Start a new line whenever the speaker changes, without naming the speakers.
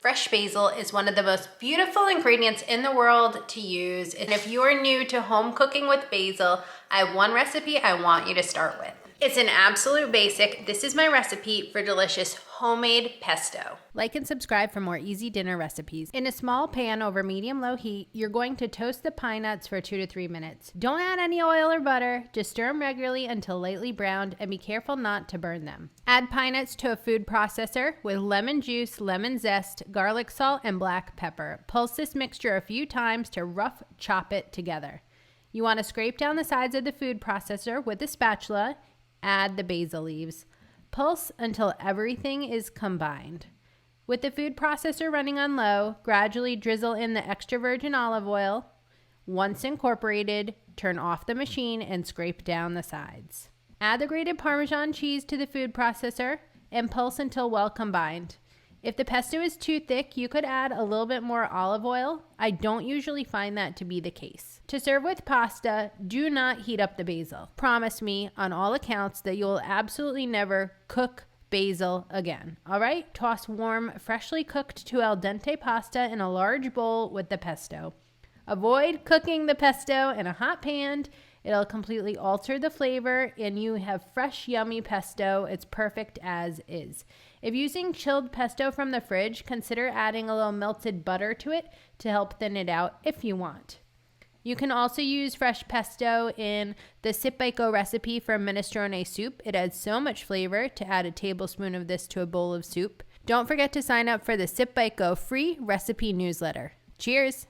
Fresh basil is one of the most beautiful ingredients in the world to use. And if you are new to home cooking with basil, I have one recipe I want you to start with. It's an absolute basic. This is my recipe for delicious homemade pesto. Like and subscribe for more easy dinner recipes. In a small pan over medium-low heat, you're going to toast the pine nuts for 2 to 3 minutes. Don't add any oil or butter. Just stir them regularly until lightly browned and be careful not to burn them. Add pine nuts to a food processor with lemon juice, lemon zest, garlic salt, and black pepper. Pulse this mixture a few times to rough chop it together. You want to scrape down the sides of the food processor with a spatula. Add the basil leaves. Pulse until everything is combined. With the food processor running on low, gradually drizzle in the extra virgin olive oil. Once incorporated, turn off the machine and scrape down the sides. Add the grated Parmesan cheese to the food processor and pulse until well combined. If the pesto is too thick, you could add a little bit more olive oil. I don't usually find that to be the case. To serve with pasta, do not heat up the basil. Promise me on all accounts that you will absolutely never cook basil again. All right? Toss warm, freshly cooked to al dente pasta in a large bowl with the pesto. Avoid cooking the pesto in a hot pan. It'll completely alter the flavor and you have fresh, yummy pesto. It's perfect as is. If using chilled pesto from the fridge, consider adding a little melted butter to it to help thin it out if you want. You can also use fresh pesto in the Sit Bite Go recipe for minestrone soup. It adds so much flavor to add a tablespoon of this to a bowl of soup. Don't forget to sign up for the Sit Bite Go free recipe newsletter. Cheers!